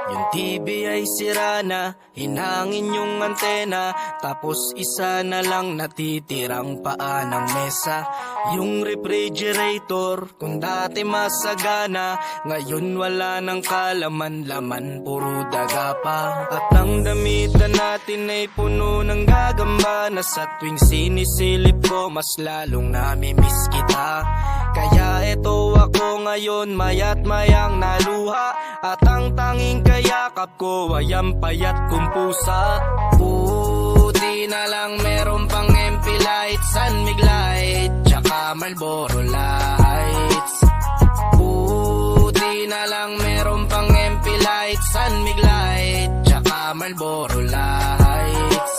Yung TV ay sira na, hinangin yung antena, tapos isa na lang natitirang paa ng mesa. Yung refrigerator, kung dati masagana, ngayon wala nang kalaman-laman, puro daga pa. At ang damitan natin ay puno ng gagamba, na sa tuwing sinisilip ko mas lalong namimiss kita. Kaya eto ako ngayon, mayat mayang naluha, at ang tanging kayakap ko ay ang payat kong pusa. Buti na lang meron pang MP lights, San Mig light, tsaka Marlboro lights. Buti na lang meron pang MP lights, San Mig light, tsaka Marlboro lights.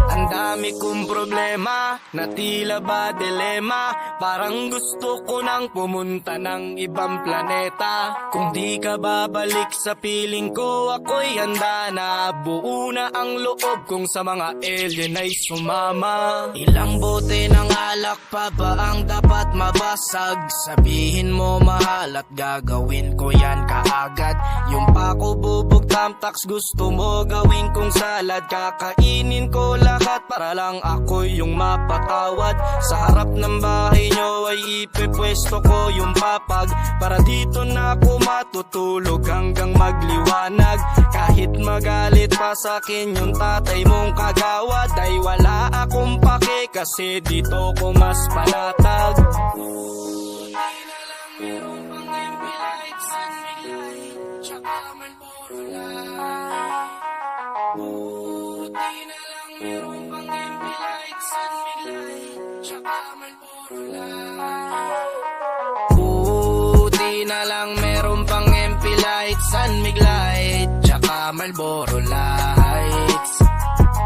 Ang dami kong problema, na tila ba dilema, parang gusto ko nang pumunta ng ibang planeta. Kung di ka babalik sa piling ko, ako'y handa na. Buo na ang loob kong sa mga alien ay sumama. Ilang bote ng alak pa ba ang dapat mabasag? Sabihin mo mahal at gagawin ko yan kaagad. Yung pako bubog tamtax gusto mo gawin kong salad. Kakainin ko lahat para lang ako yung mapatawad. Sa harap ng bahay nyo ay ipepwesto ko yung papag, para dito na ako matutulog hanggang magliwanag. Kahit magalit pa sa'kin yung tatay mong kagawad, ay wala akong pake kasi dito ko mas panatag. Buti na lang meron pang MP light, San Mig light, tsaka Marlboro light. Buti na lang meron pang MP light, San Mig light, tsaka Marlboro light. Buti na lang meron pang MP light, San Mig light, tsaka Marlboro lights.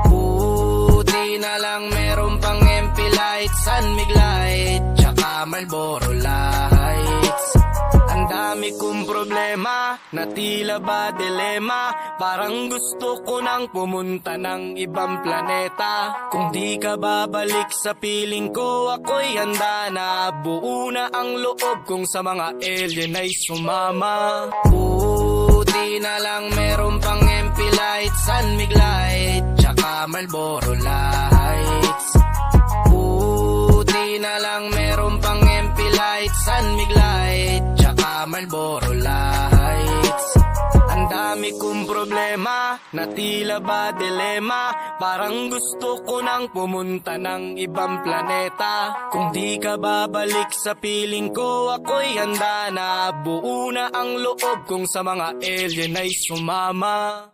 Buti na lang meron pang MP light, San Mig light, tsaka Marlboro lights. Ang dami kong problema, na tila ba dilema, parang gusto ko nang pumunta ng ibang planeta. Kung di ka babalik sa piling ko, ako'y handa na. Buo na ang loob kong sa mga alien ay sumama. Buti na lang meron pang MP light, San Mig light, tsaka Marlboro lights. Buti na lang meron pang MP light, San Mig light, tsaka Marlboro lights. Ang dami kong problema, na tila ba dilema, parang gusto ko nang pumunta ng ibang planeta. Kung di ka babalik sa piling ko, ako'y handa na. Buo na ang loob kong sa mga alien ay sumama.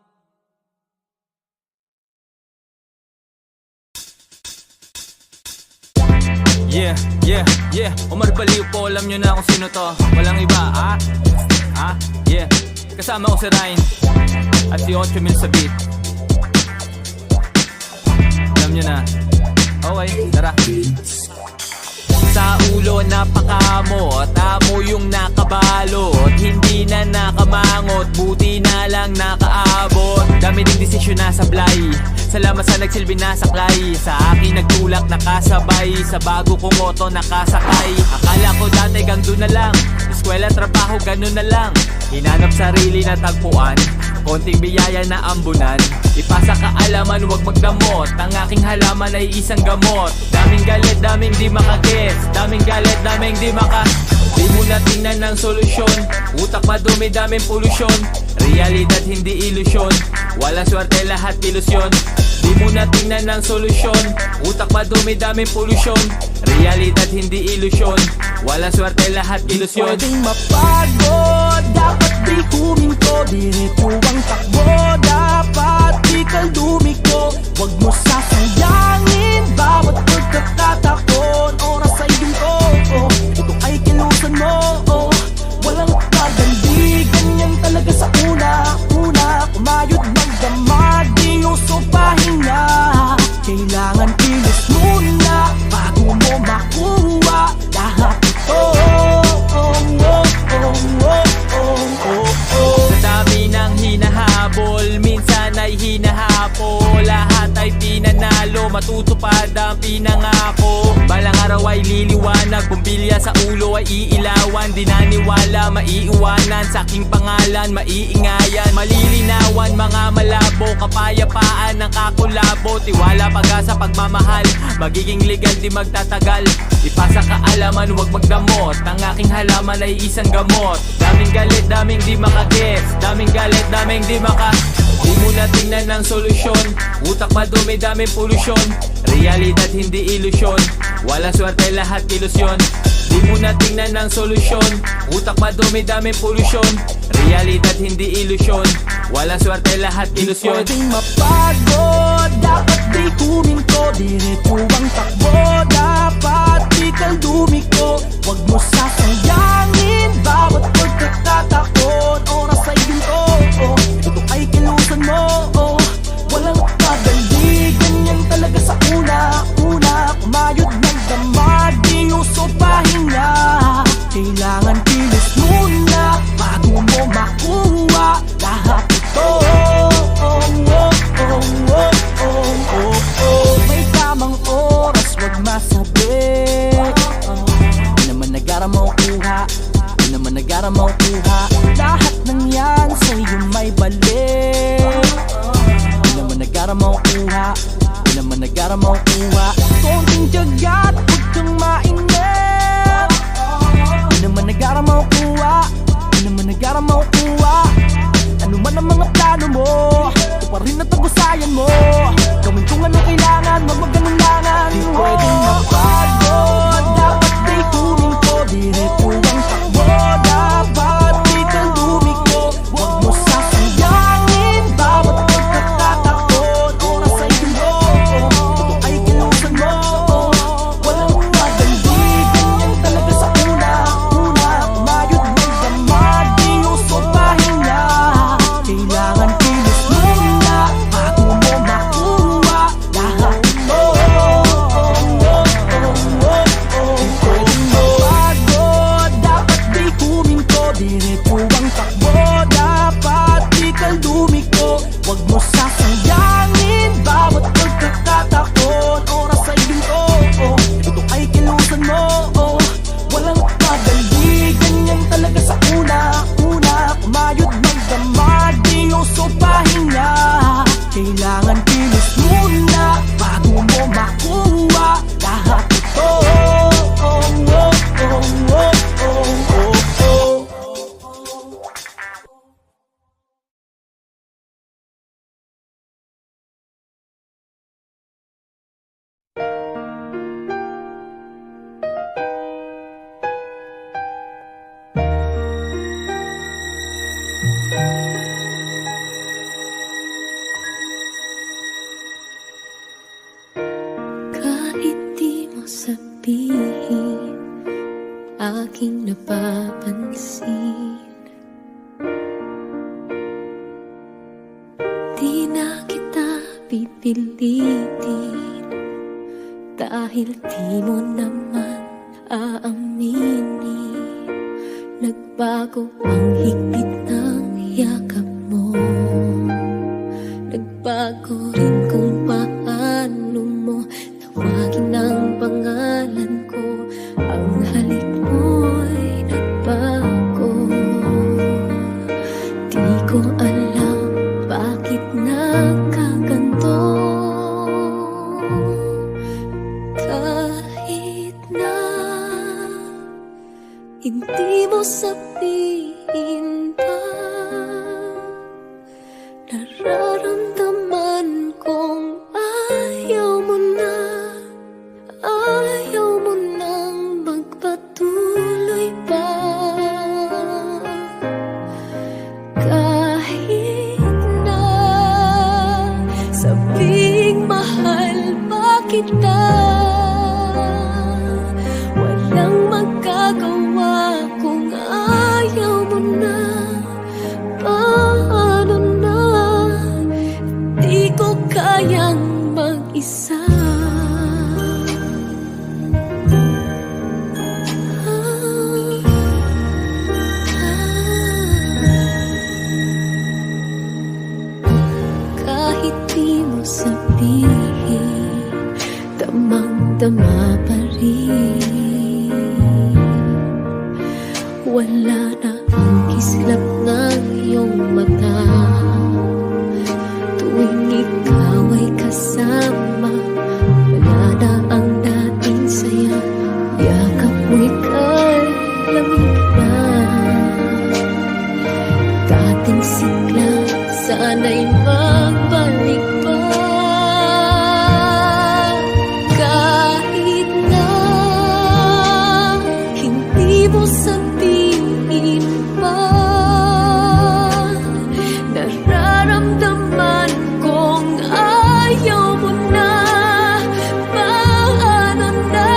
Yeah, Omar Baliw po, alam nyo na kung sino to. Walang iba, yeah. Kasama ko si Ryan at si 8 mil sa beat. Alam nyo na. Okay, tara. Sa ulo napakamot, amo yung nakabalot, hindi na nakamangot, buti na lang nakaabot. Dami ding desisyon na sablay, salamat sa nagsilbi na saklay. Sa akin nagtulak nakasabay, sa bago kong moto nakasakay. Akala ko dati gang doon na lang, eskwela trabaho ganun na lang. Hinanap sarili na tagpuan, konting biyaya na ambunan. Ipasa kaalaman wag magdamot, ang aking halaman ay isang gamot. Daming galit, daming di makagets, daming galit, daming di maka. Di mo na tingnan ng solusyon, utak madumi, daming polusyon. Realidad hindi ilusyon, wala swerte lahat ilusyon. Di mo na tingnan ng solusyon, utak madumi, daming polusyon. Realidad hindi ilusyon, wala swerte lahat ilusyon. Pwedeng mapagod, dapat di huminto, diretso ang takbo, dapat di kaldumiko. Huwag mo sasayangin bawat pagkatatakon, oras ay ginto, ito ay kilusan mo, walang pagandi, ganyan talaga sa una, kumayod magdamag, di uso pahinga. Kailangan kilos muna bago mo makuha lahat ito. Sa dami ng hinahabol, minsan ay hinahapol, lahat ay pinanalo. matutupad ang pinangako. Balang araw ay liliwanag, bumbilya sa ulo ay iilawan. Di naniwala, maiiwanan, sa aking pangalan maiingayan. Malilinawan, mga malabo, kapayapaan ng kakulabo. Tiwala, pag-asa, pagmamahal, magiging legal, di magtatagal. Ipasa kaalaman, huwag magdamot, ang aking halaman ay isang gamot. Daming galit, daming di makagets, daming galit, daming di maka. Di mo na tingnan ng solusyon, utak madumi, daming polusyon. Realidad hindi ilusyon, walang swerte, lahat ilusyon. Di mo na tingnan ng solusyon, utak madumi, daming polusyon. Realidad hindi ilusyon, walang swerte, lahat ilusyon. Pwedeng mapagod, dapat di huminto. Diretso ang takbo, dapat di kaldumiko. Huwag mo sasayangin bawat pagkakataon. Oras ay ginto, ito ay kilusan mo. Walang madali, ganyan talaga sa una. Kumayod ng damag, di uso pahinga. Kailangan kilos muna bago mo makuha lahat ito. May tamang oras, wag masabi. Di naman nagara mo kuha, di naman nagara mo kuha. Lahat ng yan sa'yo may balik. Di naman nagara mo kuha, di naman nagara mo kuha. Konting tiyaga at huwag kang mainip. Di naman nagara mo kuha, di naman nagara mo kuha. Ano man ang mga plano mo, ito pa rin ang tagusayan mo. Gawin kung anong kailangan, wag maganulangan. Di pwedeng mapagod, dapat di huminto. Diretso ang takbo, dapat di kaldumiko. Huwag mo sasayangin bawat pagkakataon. Oras ay ginto, ito ay kilusan mo. Walang madali, ganyan talaga sa una. Kumayod ng damag, di uso pahinga. Kailangan kilos muna bago mo makuha lahat ito. Di pwedeng mapagod, dapat di huminto. Diretso ang takbo, dapat di kaldumiko. Huwag mo sasayangin bawat pagkakataon. Oras ay ginto, ito ay kilusan mo. Walang madali, ganyan talaga sa una. Kumayod ng damag, di uso pahinga. Kailangan kilos muna bago mo makuha lahat ito. Kahit di mo sabihin, aking napapansin. Di na kita pipilitin, dahil di mo naman aaminin. Nagbago ang higpit ng yakap mo, nagbago rin kung paano mo tawagin ang pangalan ko. Ang halik mo'y nagbago. Di ko alam bakit nagkaganto. Kahit na hindi mo sabihin pa, nararamdaman kong ayaw mo na. Ayaw mo nang magpatuloy pa. Kahit na sabing mahal pa kita, walang magagawa kung ayaw mo na. Paano na? Di ko kayang mag-isa. Tama pa rin. Wala na ang kislap ng iyong mata tuwing ikaw ay kasama. Wala na ang dating saya, yakap mo'y kay lamig na. Dating sigla, sana'y magbalik pa. Kahit na hindi mo sabihin pa, nararamdaman kong ayaw mo na. Paano na,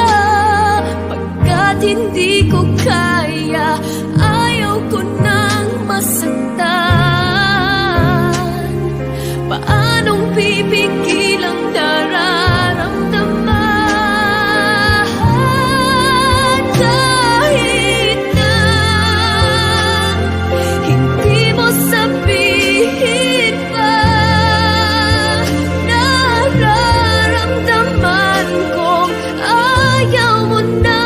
pagkat hindi ko kaya, ayaw ko nang masaktan. Paanong pipigil ang nararamdaman? Kahit na hindi mo sabihin pa, nararamdaman kong ayaw mo na.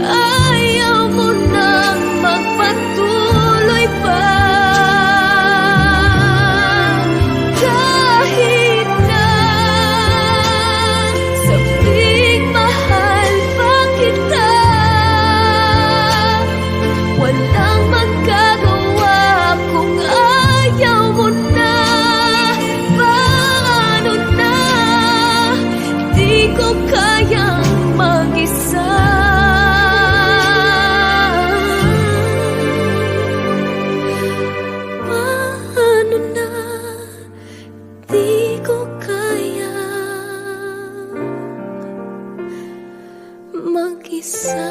Ayaw mo nang magpatuloy pa. Kahit na sabing mahal pa kita, walang magagawa kung ayaw mo na. Paano na, di ko kayang mag-isa. Paano na, di ko kaya mag-isa.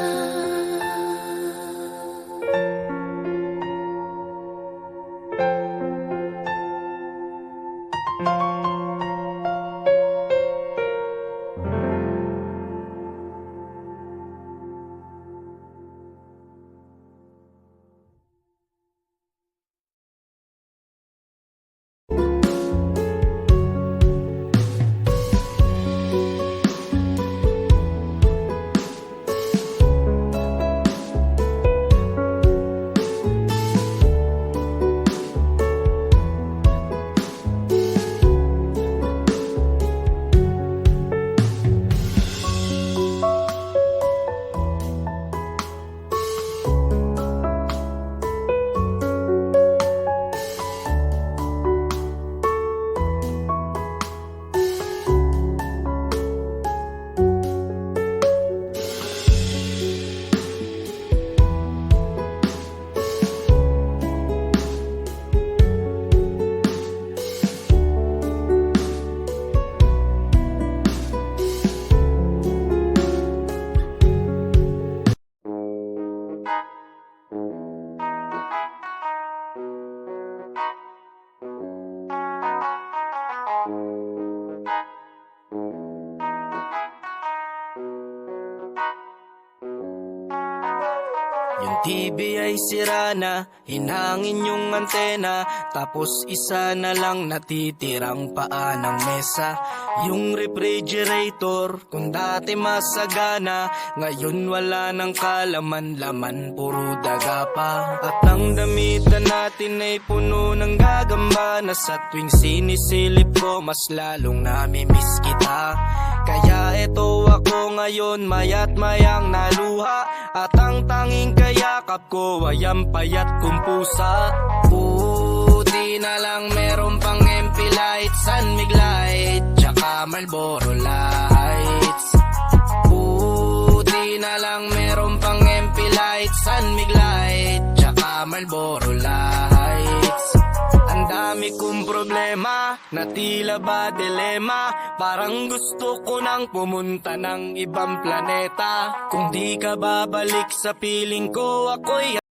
Yung TV ay sira na, hinangin yung antena, tapos isa na lang natitirang paa ng mesa. Yung refrigerator, kung dati masagana, ngayon wala nang kalaman-laman, puro daga pa. At ang damitan natin ay puno ng gagamba, na sa tuwing sinisilip ko, mas lalong namimiss kita. Kaya eto ako ngayon, mayat mayang naluha, at ang tanging kayakap ko ay ang payat kong pusa. Buti na lang meron pang MP lights, San Mig light, tsaka Marlboro lights. Buti na lang meron pang MP lights, San Mig light, tsaka Marlboro lights. Ang dami kong problema, na tila ba dilema, parang gusto ko nang pumunta ng ibang planeta. Kung di ka babalik sa piling ko, ako'y